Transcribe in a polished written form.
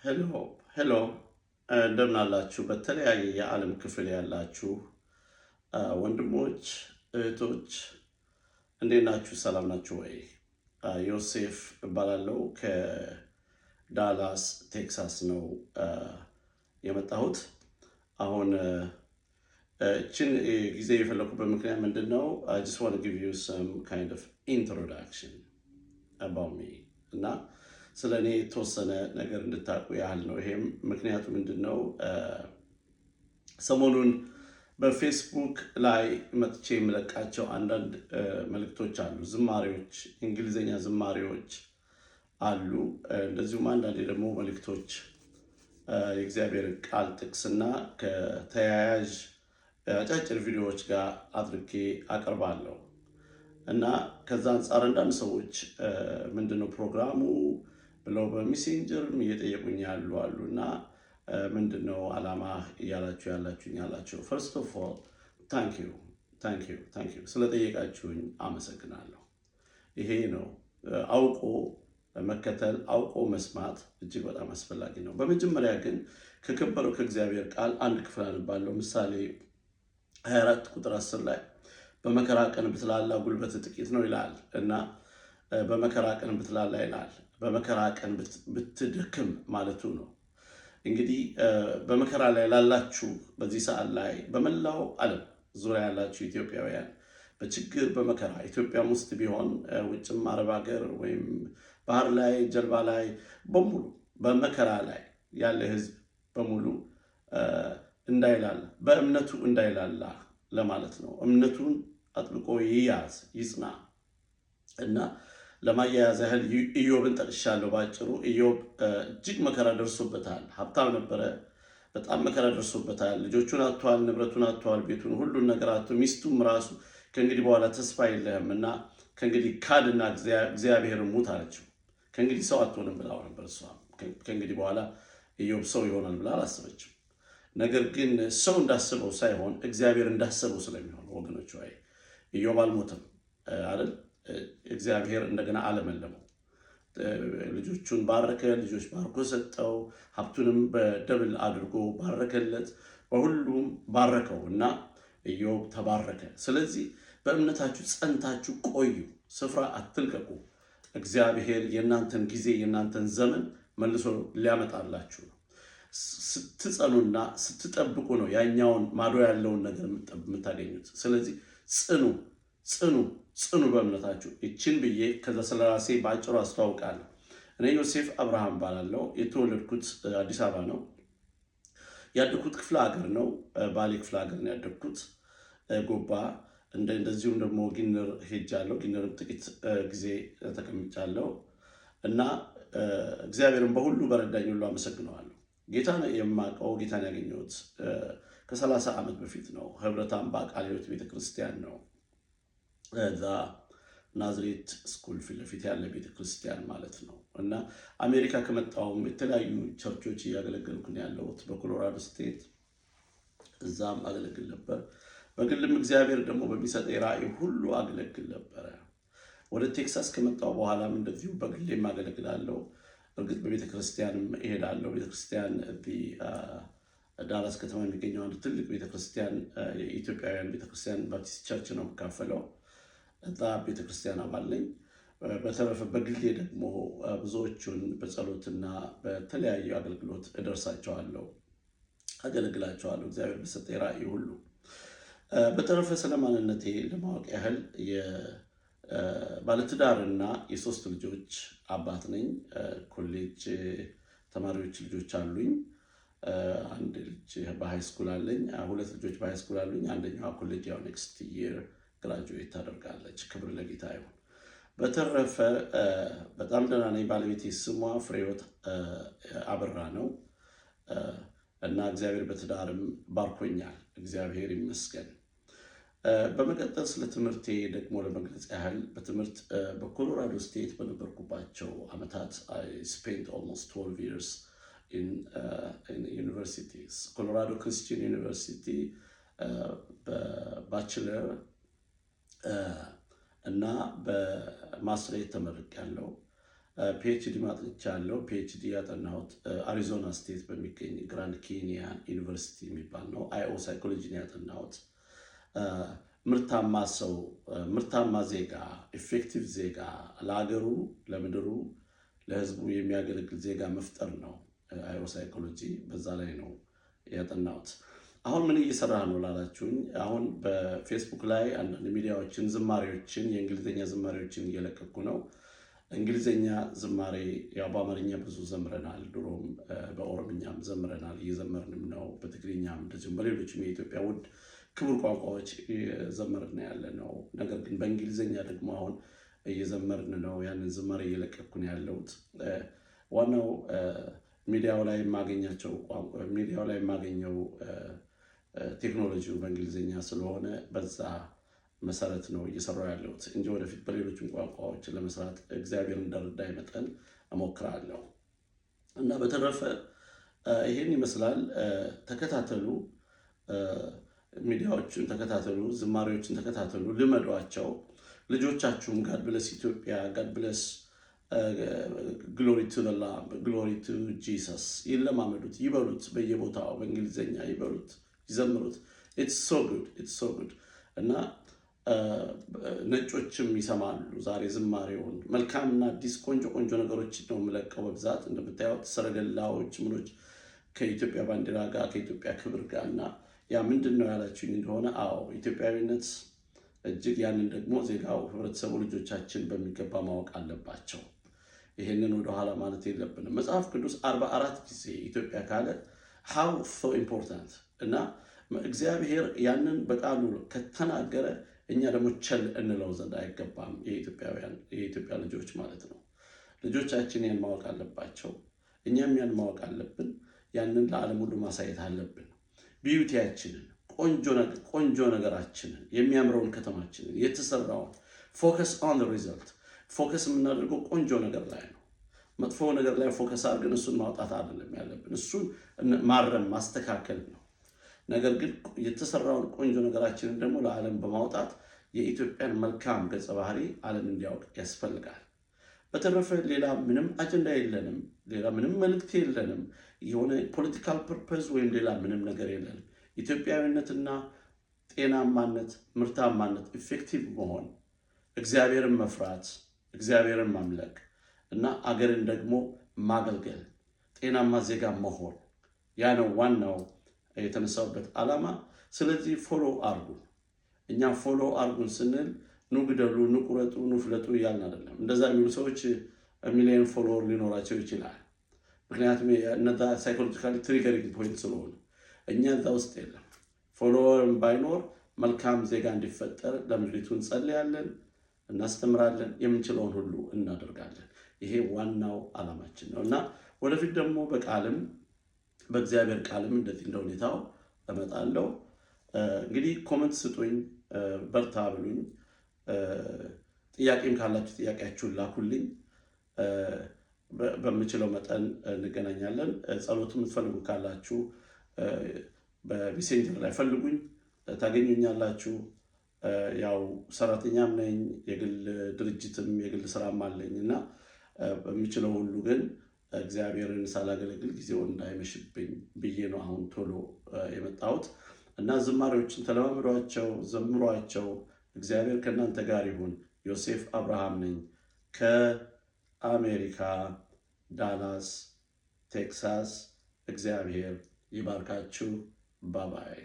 ሄሎ እንደምን አላችሁ? በተለያየ የዓለም ክፍል ያላችሁ ወንድሞች እህቶች እንዴት ናችሁ? ሰላም ናችሁ ወይ? ዮሴፍ እባላለሁ ከዳላስ ቴክሳስ ነው የመጣሁት። አሁን እችን ጊዜ የፈለኩበት ምክንያት ምንድን ነው? I just want to give you some kind of introduction about me እና ስለ እኔ የተወሰነ ነገር እንድታውቁ ያህል ነው። ይሄም ምክንያቱ ምንድን ነው? ሰሞኑን በፌስቡክ ላይ መጥቼ የምለቃቸው አንዳንድ መልእክቶች አሉ፣ ዝማሬዎች፣ እንግሊዝኛ ዝማሬዎች አሉ። እንደዚሁም አንዳንዴ ደግሞ መልእክቶች የእግዚአብሔር ቃል ጥቅስና ከተያያዥ አጫጭር ቪዲዮዎች ጋር አድርጌ አቀርባለሁ እና ከዛ አንጻር አንዳንድ ሰዎች ምንድነው ፕሮግራሙ ብለው በሜሴንጀርም እየጠየቁኝ ያሉ አሉ እና ምንድነው ዓላማ እያላችሁ ያላችሁ። ፈርስት ኦፍ ኦል ታንክ ዩ ስለጠየቃችሁኝ አመሰግናለሁ። ይሄ ነው አውቆ መከተል፣ አውቆ መስማት እጅግ በጣም አስፈላጊ ነው። በመጀመሪያ ግን ከከበረው ከእግዚአብሔር ቃል አንድ ክፍል አነባለሁ። ምሳሌ 24 ቁጥር 10 ላይ በመከራ ቀን ብትላላ ጉልበት ጥቂት ነው ይላል እና በመከራ ቀን ብትላላ ይላል። በመከራ ቀን ብትደክም ማለቱ ነው። እንግዲህ በመከራ ላይ ላላችሁ በዚህ ሰዓት ላይ በመላው ዓለም ዙሪያ ያላችሁ ኢትዮጵያውያን በችግር በመከራ ኢትዮጵያም ውስጥ ቢሆን ውጭም አረብ ሀገር ወይም ባህር ላይ ጀልባ ላይ በሙሉ በመከራ ላይ ያለ ሕዝብ በሙሉ እንዳይላላ በእምነቱ እንዳይላላ ለማለት ነው። እምነቱን አጥብቆ ይያዝ ይጽና እና ለማያያዝ ያህል ኢዮብን ጠቅሻለሁ። ባጭሩ ኢዮብ እጅግ መከራ ደርሶበታል። ሀብታም ነበረ፣ በጣም መከራ ደርሶበታል። ልጆቹን አጥቷል፣ ንብረቱን አጥቷል፣ ቤቱን፣ ሁሉን ነገር አጥቶ፣ ሚስቱም ራሱ ከእንግዲህ በኋላ ተስፋ የለህም እና ከእንግዲህ ካድና እግዚአብሔርን ሙት አለችው። ከእንግዲህ ሰው አትሆንም ብላው ነበር። እሷ ከእንግዲህ በኋላ ኢዮብ ሰው ይሆናል ብላ አላሰበችም። ነገር ግን ሰው እንዳሰበው ሳይሆን እግዚአብሔር እንዳሰበው ስለሚሆን ወገኖች፣ ወይ ኢዮብ አልሞትም አይደል? እግዚአብሔር እንደገና አለመለመው። ልጆቹን ባረከ፣ ልጆች ባርኮ ሰጠው፣ ሀብቱንም በደብል አድርጎ ባረከለት፣ በሁሉም ባረከው እና ኢዮብ ተባረከ። ስለዚህ በእምነታችሁ ጸንታችሁ ቆዩ፣ ስፍራ አትልቀቁ። እግዚአብሔር የእናንተን ጊዜ የእናንተን ዘመን መልሶ ሊያመጣላችሁ ነው። ስትጸኑና ስትጠብቁ ነው ያኛውን ማዶ ያለውን ነገር የምታገኙት። ስለዚህ ጽኑ በእምነታችሁ። ይችን ብዬ ከዛ ስለ ራሴ በአጭሩ አስተዋውቃለሁ። እኔ ዮሴፍ አብርሃም እባላለሁ። የተወለድኩት አዲስ አበባ ነው። ያደግኩት ክፍለ ሀገር ነው፣ ባሌ ክፍለ ሀገር ነው ያደግኩት፣ ጎባ። እንደዚሁም ደግሞ ጊንር ሄጃለሁ። ጊንርም ጥቂት ጊዜ ተቀምጫለሁ እና እግዚአብሔርን በሁሉ በረዳኝ ሁሉ አመሰግነዋለሁ። ጌታን የማውቀው ጌታን ያገኘሁት ከ30 ዓመት በፊት ነው። ህብረት አምባ ቃለ ሕይወት ቤተክርስቲያን ነው። እዛ ናዝሬት ስኩል ፊት ለፊት ያለ ቤተክርስቲያን ማለት ነው። እና አሜሪካ ከመጣሁም የተለያዩ ቸርቾች እያገለገልኩ ነው ያለሁት። በኮሎራዶ ስቴት እዛም አገለግል ነበር። በግልም እግዚአብሔር ደግሞ በሚሰጠኝ ራእይ ሁሉ አገለግል ነበረ። ወደ ቴክሳስ ከመጣሁ በኋላም እንደዚሁ በግሌም አገለግላለሁ። እርግጥ በቤተክርስቲያንም እሄዳለሁ። ቤተክርስቲያን ዳላስ ከተማ የሚገኘው አንድ ትልቅ ቤተክርስቲያን የኢትዮጵያውያን ቤተክርስቲያን ባፕቲስት ቸርች ነው የምካፈለው። እዛ ቤተክርስቲያን አባል ነኝ። በተረፈ በግሌ ደግሞ ብዙዎቹን በጸሎትና በተለያዩ አገልግሎት እደርሳቸዋለሁ፣ አገለግላቸዋለሁ እግዚአብሔር በሰጠኝ ራእይ ሁሉ። በተረፈ ስለ ማንነቴ ለማወቅ ያህል ባለትዳርና የሶስት ልጆች አባት ነኝ። ኮሌጅ ተማሪዎች ልጆች አሉኝ። አንድ ልጅ በሃይስኩል አለኝ። ሁለት ልጆች በሃይስኩል አሉኝ። አንደኛዋ ኮሌጅ ያው ኔክስት ይር ግራጁዌት ታደርጋለች። ክብር ለጌታ ይሁን። በተረፈ በጣም ደህና ነኝ። ባለቤቴ ስሟ ፍሬህይወት አበራ ነው እና እግዚአብሔር በትዳርም ባርኮኛል። እግዚአብሔር ይመስገን። በመቀጠል ስለ ትምህርቴ ደግሞ ለመግለጽ ያህል በትምህርት በኮሎራዶ ስቴት በነበርኩባቸው ዓመታት I spent almost 12 years in universities. ኮሎራዶ ክርስቲያን ዩኒቨርሲቲ በባችለር እና በማስትሬት ተመርቄያለሁ። ፒኤችዲ ማጥንቻለሁ። ፒኤችዲ ያጠናሁት አሪዞና ስቴት በሚገኝ ግራንድ ኬንያን ዩኒቨርሲቲ የሚባል ነው። አይኦ ሳይኮሎጂን ያጠናሁት። ምርታማ ሰው፣ ምርታማ ዜጋ፣ ኢፌክቲቭ ዜጋ፣ ለሀገሩ፣ ለምድሩ፣ ለህዝቡ የሚያገለግል ዜጋ መፍጠር ነው አይኦ ሳይኮሎጂ። በዛ ላይ ነው ያጠናሁት። አሁን ምን እየሰራ ነው ላላችሁኝ፣ አሁን በፌስቡክ ላይ አንዳንድ ሚዲያዎችን፣ ዝማሬዎችን፣ የእንግሊዝኛ ዝማሬዎችን እየለቀኩ ነው። እንግሊዝኛ ዝማሬ ያው በአማርኛ ብዙ ዘምረናል፣ ድሮም በኦሮምኛም ዘምረናል፣ እየዘመርንም ነው። በትግርኛም እንደዚሁም በሌሎችም የኢትዮጵያ ውድ ክቡር ቋንቋዎች እየዘመርን ያለ ነው። ነገር ግን በእንግሊዝኛ ደግሞ አሁን እየዘመርን ነው። ያንን ዝማሬ እየለቀኩ ነው ያለሁት። ዋናው ሚዲያው ላይ የማገኘው ቴክኖሎጂው በእንግሊዝኛ ስለሆነ በዛ መሰረት ነው እየሰራው ያለሁት እንጂ ወደፊት በሌሎችም ቋንቋዎች ለመስራት እግዚአብሔር እንደረዳኝ መጠን እሞክራለሁ። እና በተረፈ ይሄን ይመስላል። ተከታተሉ፣ ሚዲያዎችን ተከታተሉ፣ ዝማሬዎችን ተከታተሉ፣ ልመዷቸው። ልጆቻችሁም ጋድ ብለስ ኢትዮጵያ፣ ጋድ ብለስ ግሎሪ ቱ ዘ ላምብ፣ ግሎሪ ቱ ጂሰስ ይለማመዱት፣ ይበሉት፣ በየቦታው በእንግሊዝኛ ይበሉት፣ ይዘምሩት። ኢትስ ሶ ጉድ እና ነጮችም ይሰማሉ ዛሬ ዝማሬውን። መልካምና አዲስ ቆንጆ ቆንጆ ነገሮች ነው የምለቀው በብዛት እንደምታዩት፣ ሰረገላዎች ምኖች ከኢትዮጵያ ባንዲራ ጋር ከኢትዮጵያ ክብር ጋር። እና ያ ምንድን ነው ያላችሁኝ እንደሆነ አዎ ኢትዮጵያዊነት እጅግ፣ ያንን ደግሞ ዜጋው፣ ህብረተሰቡ፣ ልጆቻችን በሚገባ ማወቅ አለባቸው። ይሄንን ወደኋላ ማለት የለብንም። መጽሐፍ ቅዱስ 44 ጊዜ ኢትዮጵያ ካለ ሃው ሶ ኢምፖርታንት እና እግዚአብሔር ያንን በቃሉ ከተናገረ እኛ ደግሞ ቸል እንለው ዘንድ አይገባም። የኢትዮጵያ ልጆች ማለት ነው። ልጆቻችን ያን ማወቅ አለባቸው። እኛም ያን ማወቅ አለብን። ያንን ለዓለም ሁሉ ማሳየት አለብን። ቢዩቲያችንን፣ ቆንጆ ነገራችንን፣ የሚያምረውን ከተማችንን፣ የተሰራውን ፎከስ ኦን ሪዘልት። ፎከስ የምናደርገው ቆንጆ ነገር ላይ ነው። መጥፎ ነገር ላይ ፎከስ አድርገን እሱን ማውጣት አይደለም ያለብን። እሱን ማረም ማስተካከል ነው። ነገር ግን የተሰራውን ቆንጆ ነገራችንን ደግሞ ለዓለም በማውጣት የኢትዮጵያን መልካም ገጸ ባህሪ ዓለም እንዲያውቅ ያስፈልጋል። በተረፈ ሌላ ምንም አጀንዳ የለንም። ሌላ ምንም መልእክት የለንም። የሆነ ፖለቲካል ፐርፐዝ ወይም ሌላ ምንም ነገር የለንም። ኢትዮጵያዊነትና ጤናማነት፣ ምርታማነት፣ ኢፌክቲቭ መሆን፣ እግዚአብሔርን መፍራት፣ እግዚአብሔርን ማምለክ እና አገርን ደግሞ ማገልገል፣ ጤናማ ዜጋ መሆን፣ ያ ነው ዋናው የተነሳውበት ዓላማ። ስለዚህ ፎሎ አርጉን። እኛ ፎሎ አርጉን ስንል ኑ ግደሉ፣ ኑ ቁረጡ፣ ኑ ፍለጡ እያልን አይደለም። እንደዛ የሚሉ ሰዎች ሚሊዮን ፎሎወር ሊኖራቸው ይችላል። ምክንያቱም እነዛ ሳይኮሎጂካሊ ትሪገሪንግ ፖይንት ስለሆነ፣ እኛ እዛ ውስጥ የለም። ፎሎወርም ባይኖር መልካም ዜጋ እንዲፈጠር ለምድሪቱ እንጸልያለን፣ እናስተምራለን፣ የምንችለውን ሁሉ እናደርጋለን። ይሄ ዋናው ዓላማችን ነው እና ወደፊት ደግሞ በቃልም በእግዚአብሔር ቃልም እንደዚህ እንደ ሁኔታው እመጣለሁ። እንግዲህ ኮመንት ስጡኝ፣ በርታ ብሉኝ። ጥያቄም ካላችሁ ጥያቄያችሁን ላኩልኝ። በምችለው መጠን እንገናኛለን። ጸሎት የምትፈልጉ ካላችሁ በሜሴንጀር ላይ ፈልጉኝ፣ ታገኙኛላችሁ። ያው ሰራተኛም ነኝ፣ የግል ድርጅትም የግል ስራም አለኝ እና በምችለው ሁሉ ግን እግዚአብሔርን ሳላገለግል ጊዜው እንዳይመሽብኝ ብዬ ነው አሁን ቶሎ የመጣሁት እና ዝማሬዎችን ተለማምዷቸው፣ ዘምሯቸው። እግዚአብሔር ከእናንተ ጋር ይሁን። ዮሴፍ አብርሃም ነኝ ከአሜሪካ ዳላስ ቴክሳስ። እግዚአብሔር ይባርካችሁ። ባባይ